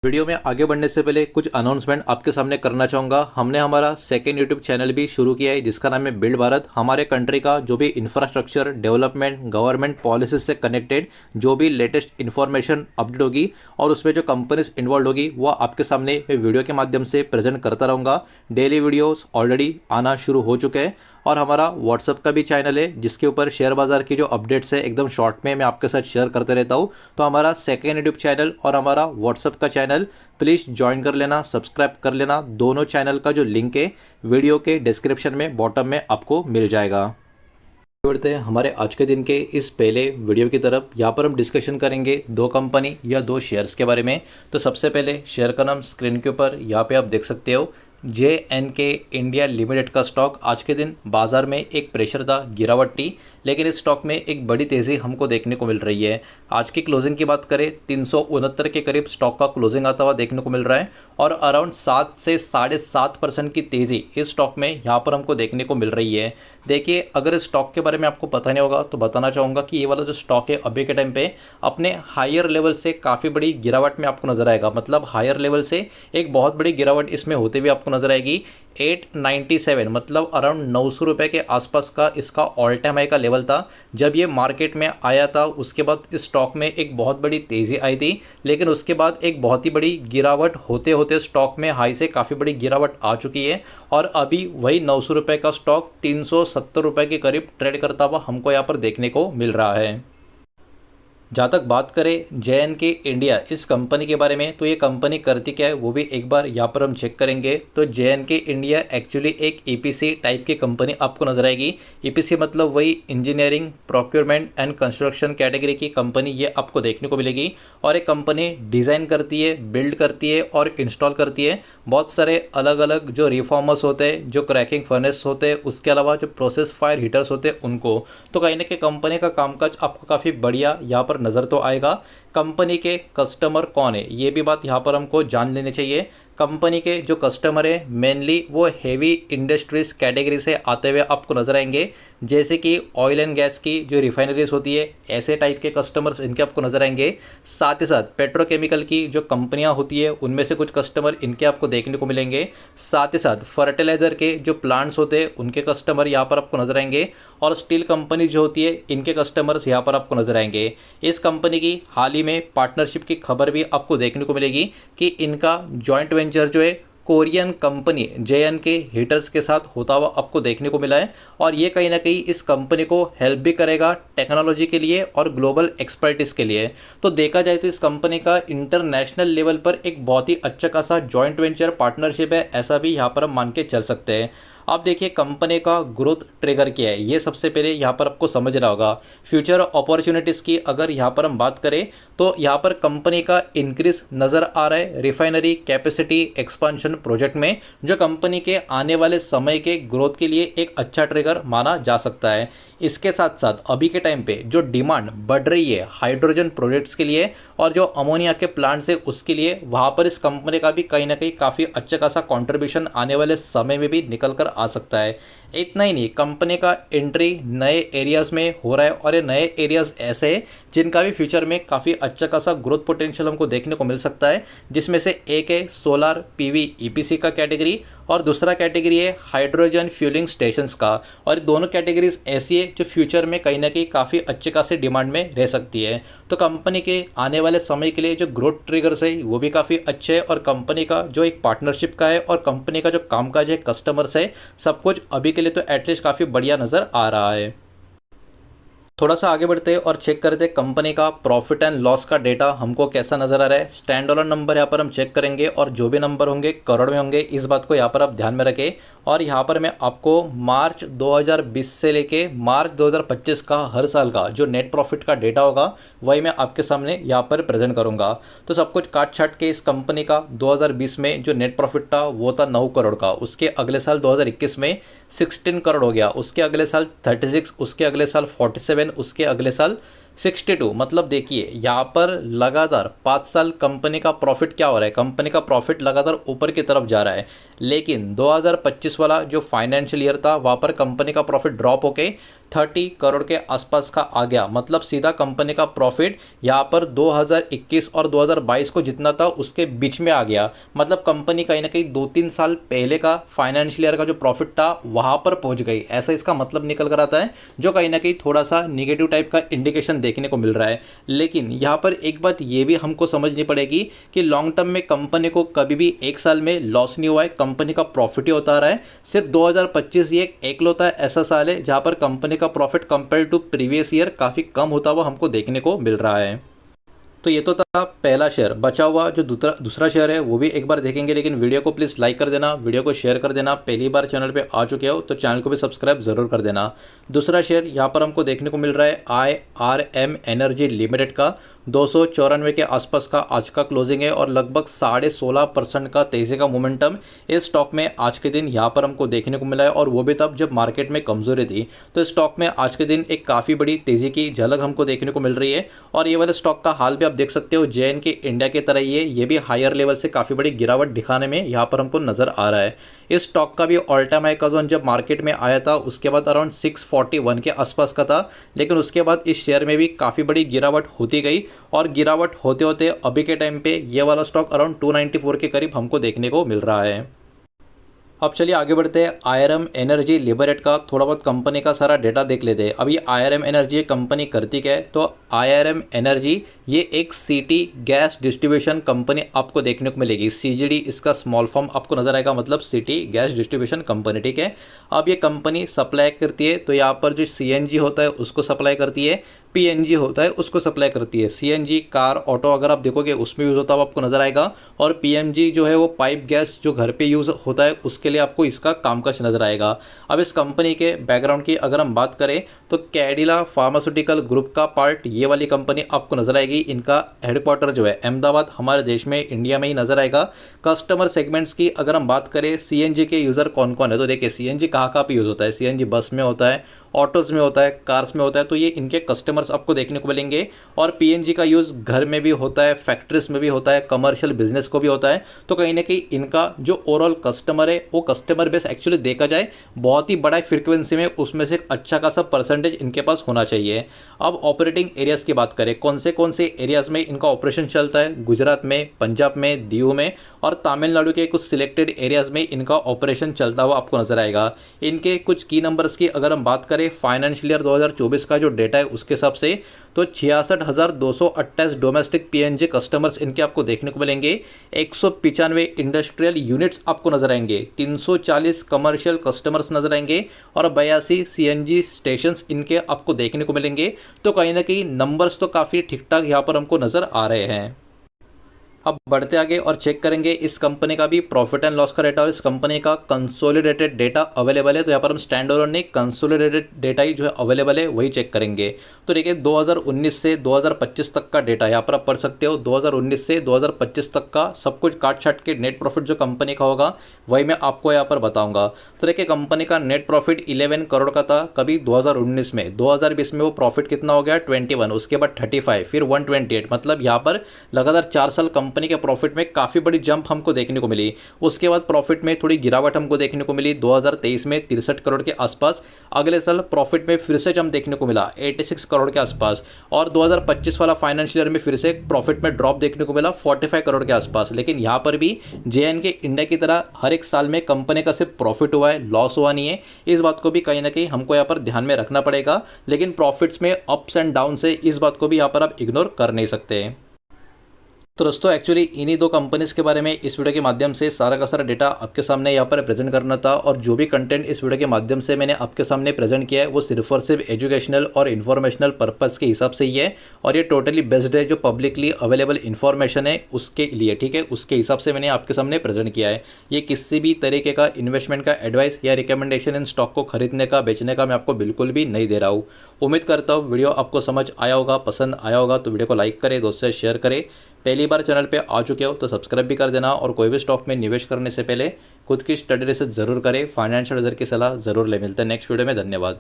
Video में आगे बढ़ने से पहले कुछ अनाउंसमेंट आपके सामने करना चाहूँगा। हमने हमारा सेकेंड यूट्यूब चैनल भी शुरू किया है जिसका नाम है बिल्ड भारत। हमारे कंट्री का जो भी इंफ्रास्ट्रक्चर डेवलपमेंट गवर्नमेंट पॉलिसीज से कनेक्टेड जो भी लेटेस्ट इन्फॉर्मेशन अपडेट होगी और उसमें जो कंपनीज इन्वॉल्व होगी वो आपके सामने मैं वीडियो के माध्यम से प्रेजेंट करता रहूँगा। डेली वीडियोज़ ऑलरेडी आना शुरू हो चुके हैं और हमारा व्हाट्सअप का भी चैनल है जिसके ऊपर शेयर बाज़ार की जो अपडेट्स है एकदम शॉर्ट में मैं आपके साथ शेयर करते रहता हूँ। तो हमारा सेकेंड यूट्यूब चैनल और हमारा व्हाट्सअप का चैनल प्लीज़ ज्वाइन कर लेना, सब्सक्राइब कर लेना। दोनों चैनल का जो लिंक है वीडियो के डिस्क्रिप्शन में बॉटम में आपको मिल जाएगा। बढ़ते हैं हमारे आज के दिन के इस पहले वीडियो की तरफ। यहाँ पर हम डिस्कशन करेंगे दो कंपनी या दो शेयर्स के बारे में। तो सबसे पहले शेयर का नाम स्क्रीन के ऊपर यहाँ पे आप देख सकते हो, JNK इंडिया लिमिटेड का स्टॉक। आज के दिन बाजार में एक प्रेशर था, गिरावट थी, लेकिन इस स्टॉक में एक बड़ी तेज़ी हमको देखने को मिल रही है। आज की क्लोजिंग की बात करें 369 के करीब स्टॉक का क्लोजिंग आता हुआ देखने को मिल रहा है और अराउंड 7 से 7.5% की तेज़ी इस स्टॉक में यहाँ पर हमको देखने को मिल रही है। देखिए, अगर इस स्टॉक के बारे में आपको पता नहीं होगा तो बताना चाहूँगा कि ये वाला जो स्टॉक है अभी के टाइम पे अपने हायर लेवल से काफ़ी बड़ी गिरावट में आपको नजर आएगा। मतलब हायर लेवल से एक बहुत बड़ी गिरावट इसमें होते हुए आपको नजर आएगी। 897 मतलब अराउंड 900 रुपये के आसपास का इसका ऑल टाइम हाई का लेवल था जब ये मार्केट में आया था। उसके बाद इस स्टॉक में एक बहुत बड़ी तेज़ी आई थी, लेकिन उसके बाद एक बहुत ही बड़ी गिरावट होते होते स्टॉक में हाई से काफ़ी बड़ी गिरावट आ चुकी है और अभी वही 900 रुपये का स्टॉक 370 रुपये के करीब ट्रेड करता हुआ हमको यहाँ पर देखने को मिल रहा है। जहाँ तक बात करें JNK इंडिया इस कंपनी के बारे में, तो ये कंपनी करती क्या है वो भी एक बार यहाँ पर हम चेक करेंगे। तो JNK इंडिया एक्चुअली एक EPC टाइप की कंपनी आपको नजर आएगी। EPC मतलब वही engineering procurement and construction category की कंपनी ये आपको देखने को मिलेगी। और एक कंपनी डिज़ाइन करती है, बिल्ड करती है और इंस्टॉल करती है बहुत सारे अलग अलग जो रिफॉर्मर्स होते हैं, जो क्रैकिंग फर्नेस होते हैं, उसके अलावा जो प्रोसेस फायर हीटर्स होते हैं उनको। तो कहीं ना कहीं कंपनी का कामकाज आपको काफ़ी बढ़िया यहाँ पर नज़र तो आएगा। कंपनी के कस्टमर कौन है ये भी बात यहाँ पर हमको जान लेनी चाहिए। कंपनी के जो कस्टमर है मेनली वो हेवी इंडस्ट्रीज कैटेगरी से आते हुए आपको नजर आएंगे, जैसे कि ऑयल एंड गैस की जो रिफाइनरीज होती है ऐसे टाइप के कस्टमर्स इनके आपको नजर आएंगे। साथ ही साथ पेट्रोकेमिकल की जो कंपनियां होती है उनमें से कुछ कस्टमर इनके आपको देखने को मिलेंगे। साथ ही साथ फर्टिलाइजर के जो प्लांट्स होते हैं उनके कस्टमर यहाँ पर आपको नजर आएंगे और स्टील कंपनी जो होती है इनके कस्टमर्स यहाँ पर आपको नजर आएंगे। इस कंपनी की हाल ही में पार्टनरशिप की खबर भी आपको देखने को मिलेगी कि इनका जॉइंट वेंचर जो है कोरियन कंपनी JNK हीटर्स के साथ होता हुआ आपको देखने को मिला है और ये कहीं ना कहीं इस कंपनी को हेल्प भी करेगा टेक्नोलॉजी के लिए और ग्लोबल एक्सपर्टीज के लिए। तो देखा जाए तो इस कंपनी का इंटरनेशनल लेवल पर एक बहुत ही अच्छा खासा जॉइंट वेंचर पार्टनरशिप है, ऐसा भी यहाँ पर हम मान के चल सकते हैं। अब देखिए कंपनी का ग्रोथ ट्रिगर क्या है ये सबसे पहले यहाँ पर आपको समझना होगा। फ्यूचर अपॉर्चुनिटीज़ की अगर यहाँ पर हम बात करें तो यहाँ पर कंपनी का इंक्रीज नज़र आ रहा है रिफाइनरी कैपेसिटी एक्सपांशन प्रोजेक्ट में, जो कंपनी के आने वाले समय के ग्रोथ के लिए एक अच्छा ट्रिगर माना जा सकता है। इसके साथ साथ अभी के टाइम पे जो डिमांड बढ़ रही है हाइड्रोजन प्रोजेक्ट्स के लिए और जो अमोनिया के प्लांट्स है उसके लिए, वहाँ पर इस कंपनी का भी कहीं ना कहीं काफ़ी अच्छा खासा कॉन्ट्रीब्यूशन आने वाले समय में भी निकल कर आ सकता है। इतना ही नहीं, कंपनी का एंट्री नए एरियाज़ में हो रहा है और ये नए एरियाज़ ऐसे हैं जिनका भी फ्यूचर में काफ़ी अच्छा खासा ग्रोथ पोटेंशियल हमको देखने को मिल सकता है, जिसमें से एक है सोलार PV EPC का कैटेगरी और दूसरा कैटेगरी है हाइड्रोजन फ्यूलिंग स्टेशंस का। और दोनों कैटेगरीज ऐसी है जो फ्यूचर में कहीं ना कहीं काफ़ी अच्छे खासे डिमांड में रह सकती है। तो कंपनी के आने वाले समय के लिए जो ग्रोथ ट्रिगर्स है वो भी काफ़ी अच्छे है और कंपनी का जो एक पार्टनरशिप का है और कंपनी का जो कामकाज है कस्टमर्स है सब कुछ अभी के लिए तो एटलीस्ट काफ़ी बढ़िया नज़र आ रहा है। थोड़ा सा आगे बढ़ते हैं और चेक करते हैं कंपनी का प्रॉफिट एंड लॉस का डेटा हमको कैसा नज़र आ रहा है। स्टैंड अलॉन नंबर यहाँ पर हम चेक करेंगे और जो भी नंबर होंगे करोड़ में होंगे, इस बात को यहाँ पर आप ध्यान में रखें। और यहाँ पर मैं आपको मार्च 2020 से लेके मार्च 2025 का हर साल का जो नेट प्रॉफिट का डेटा होगा वही मैं आपके सामने यहाँ पर प्रेजेंट करूँगा। तो सब कुछ काट छाट के इस कंपनी का 2020 में जो नेट प्रॉफिट था वो था 9 करोड़ का, उसके अगले साल 2021 में 16 करोड़ हो गया, उसके अगले साल 36, उसके अगले साल 47, उसके अगले साल 62। मतलब देखिए यहाँ पर लगातार 5 साल कंपनी का प्रॉफिट क्या हो रहा है, कंपनी का प्रॉफिट लगातार ऊपर की तरफ जा रहा है। लेकिन 2025 वाला जो फाइनेंशियल ईयर था वहाँ पर कंपनी का प्रॉफिट ड्रॉप होके 30 करोड़ के आसपास का आ गया। मतलब सीधा कंपनी का प्रॉफिट यहाँ पर 2021 और 2022 को जितना था उसके बीच में आ गया। मतलब कंपनी कहीं ना कहीं 2-3 साल पहले का फाइनेंशियल ईयर का जो प्रॉफिट था वहाँ पर पहुँच गई, ऐसा इसका मतलब निकल कर आता है, जो कहीं ना कहीं थोड़ा सा निगेटिव टाइप का इंडिकेशन देखने को मिल रहा है। लेकिन यहाँ पर एक बात ये भी हमको समझनी पड़ेगी कि लॉन्ग टर्म में कंपनी को कभी भी एक साल में लॉस नहीं हुआ है, कंपनी का प्रॉफिट ही होता रहा है। सिर्फ 2025 ये एकलौता ऐसा साल है जहाँ पर कंपनी का profit compare to previous year काफ़ी कम होता हुआ हमको देखने को मिल रहा है। तो ये तो था पहला शेयर। बचा हुआ जो दूसरा शेयर है वो भी एक बार देखेंगे, लेकिन वीडियो को प्लीज़ लाइक कर देना, वीडियो को शेयर कर देना। पहली बार चैनल पे आ चुके हो तो चैनल को भी सब्सक्राइब ज़रूर कर देना। दूसरा शेयर यहाँ पर हमको देखने को मिल रहा है IRM एनर्जी लिमिटेड का। 294 के आसपास का आज का क्लोजिंग है और लगभग 16.5% का तेज़ी का मोमेंटम इस स्टॉक में आज के दिन यहाँ पर हमको देखने को मिला है, और वो भी तब जब मार्केट में कमज़ोरी थी। तो इस स्टॉक में आज के दिन एक काफ़ी बड़ी तेज़ी की झलक हमको देखने को मिल रही है। और ये वाले स्टॉक का हाल भी आप देख सकते हो, JNK इंडिया की तरह ही है, ये भी हायर लेवल से काफ़ी बड़ी गिरावट दिखाने में यहाँ पर हमको नज़र आ रहा है। इस स्टॉक का भी ऑल टाइम हाई का जोन जब मार्केट में आया था उसके बाद अराउंड 641 के आसपास का था, लेकिन उसके बाद इस शेयर में भी काफ़ी बड़ी गिरावट होती गई, और गिरावट होते होते अभी के टाइम पे ये वाला स्टॉक अराउंड 294 के करीब हमको देखने को मिल रहा है। अब चलिए आगे बढ़ते हैं। IRM एनर्जी लिमिटेड का थोड़ा बहुत कंपनी का सारा डेटा देख लेते हैं। अभी IRM एनर्जी कंपनी करती क्या है, तो IRM एनर्जी ये एक सिटी गैस डिस्ट्रीब्यूशन कंपनी आपको देखने को मिलेगी। CGD इसका स्मॉल फॉर्म आपको नजर आएगा, मतलब सिटी गैस डिस्ट्रीब्यूशन कंपनी, ठीक है। अब ये कंपनी सप्लाई करती है, तो यहाँ पर जो CNG होता है उसको सप्लाई करती है, PNG होता है उसको सप्लाई करती है। CNG कार ऑटो अगर आप देखोगे उसमें यूज़ होता हुआ आपको नज़र आएगा, और PNG जो है वो पाइप गैस जो घर पे यूज़ होता है उसके लिए आपको इसका कामकाज नज़र आएगा। अब इस कंपनी के बैकग्राउंड की अगर हम बात करें तो कैडिला फार्मास्यूटिकल ग्रुप का पार्ट ये वाली कंपनी आपको नज़र आएगी। इनका हेडक्वार्टर जो है अहमदाबाद हमारे देश में इंडिया में ही नज़र आएगा। कस्टमर सेगमेंट्स की अगर हम बात करें CNG के यूज़र कौन कौन है, तो देखिए CNG कहाँ कहाँ पे यूज़ होता है। CNG बस में होता है, ऑटोज़ में होता है, कार्स में होता है, तो ये इनके कस्टमर्स आपको देखने को मिलेंगे। और PNG का यूज़ घर में भी होता है, फैक्ट्रीज में भी होता है, कमर्शियल बिजनेस को भी होता है। तो कहीं ना कहीं इनका जो ओवरऑल कस्टमर है वो कस्टमर बेस एक्चुअली देखा जाए बहुत ही बड़ा फ्रीक्वेंसी में, उसमें से अच्छा खासा परसेंटेज इनके पास होना चाहिए। अब ऑपरेटिंग एरियाज़ की बात करें, कौन से एरियाज़ में इनका ऑपरेशन चलता है, गुजरात में, पंजाब में, दीव में और तमिलनाडु के कुछ सिलेक्टेड एरियाज़ में इनका ऑपरेशन चलता हुआ आपको नजर आएगा। इनके कुछ की नंबर्स की अगर हम बात करें फाइनेंशियल ईयर 2024 का जो डेटा है उसके हिसाब से, तो 66,228 डोमेस्टिक PNG कस्टमर्स इनके आपको देखने को मिलेंगे। 195 इंडस्ट्रियल यूनिट्स आपको नजर आएंगे, 340 कमर्शियल कस्टमर्स नजर आएंगे और 82 CNG स्टेशंस इनके आपको देखने को मिलेंगे। तो कहीं ना कहीं नंबर्स तो काफ़ी ठीक ठाक यहाँ पर हमको नज़र आ रहे हैं। अब बढ़ते आगे और चेक करेंगे इस कंपनी का भी प्रॉफिट एंड लॉस का डेटा और इस कंपनी का कंसोलिडेटेड डेटा अवेलेबल है। तो यहाँ पर हम स्टैंड अलोन नहीं, कंसोलिडेटेड डेटा ही जो है अवेलेबल है वही चेक करेंगे। तो देखिए 2019 से 2025 तक का डेटा यहाँ पर आप पढ़ सकते हो। 2019 से 2025 तक का सब कुछ काट छाट के नेट प्रॉफिट जो कंपनी का होगा वही मैं आपको यहाँ पर बताऊंगा। तो देखिए कंपनी का नेट प्रॉफिट 11 करोड़ का था कभी 2019 में। 2020 में वो प्रॉफिट कितना हो गया 21, उसके बाद 35, फिर 128। मतलब यहाँ पर लगातार 4 साल कंपनी के प्रॉफिट में काफ़ी बड़ी जंप हमको देखने को मिली। उसके बाद प्रॉफिट में थोड़ी गिरावट हमको देखने को मिली 2023 में 63 करोड़ के आसपास। अगले साल प्रॉफिट में फिर से जंप देखने को मिला 86 करोड़ के आसपास, और 2025 वाला फाइनेंशियल ईयर में फिर से प्रॉफिट में ड्रॉप देखने को मिला 45 करोड़ के आसपास। लेकिन यहाँ पर भी JNK इंडिया की तरह हर एक साल में कंपनी का सिर्फ प्रॉफिट हुआ है, लॉस हुआ नहीं है। इस बात को भी कहीं ना कहीं हमको यहाँ पर ध्यान में रखना पड़ेगा। लेकिन प्रॉफिट्स में अप्स एंड डाउन से इस बात को भी यहाँ पर आप इग्नोर कर नहीं सकते। तो दोस्तों एक्चुअली इन्हीं दो कंपनीज़ के बारे में इस वीडियो के माध्यम से सारा का सारा डेटा आपके सामने यहाँ पर प्रेजेंट करना था। और जो भी कंटेंट इस वीडियो के माध्यम से मैंने आपके सामने प्रेजेंट किया है वो सिर्फ और सिर्फ एजुकेशनल और इन्फॉर्मेशनल पर्पज़ के हिसाब से ही है, और ये टोटली बेस्ड है जो पब्लिकली अवेलेबल इन्फॉर्मेशन है उसके लिए, ठीक है, उसके हिसाब से मैंने आपके सामने प्रेजेंट किया है। ये किसी भी तरीके का इन्वेस्टमेंट का एडवाइस या रिकमेंडेशन इन स्टॉक को खरीदने का, बेचने का मैं आपको बिल्कुल भी नहीं दे रहा हूँ। उम्मीद करता हूँ वीडियो आपको समझ आया होगा, पसंद आया होगा। तो वीडियो को लाइक करें, दोस्तों से शेयर करें। पहली बार चैनल पे आ चुके हो तो सब्सक्राइब भी कर देना, और कोई भी स्टॉक में निवेश करने से पहले खुद की स्टडी रिसर्च जरूर करें, फाइनेंशियल एडवाइजर की सलाह जरूर ले। मिलते हैं नेक्स्ट वीडियो में, धन्यवाद।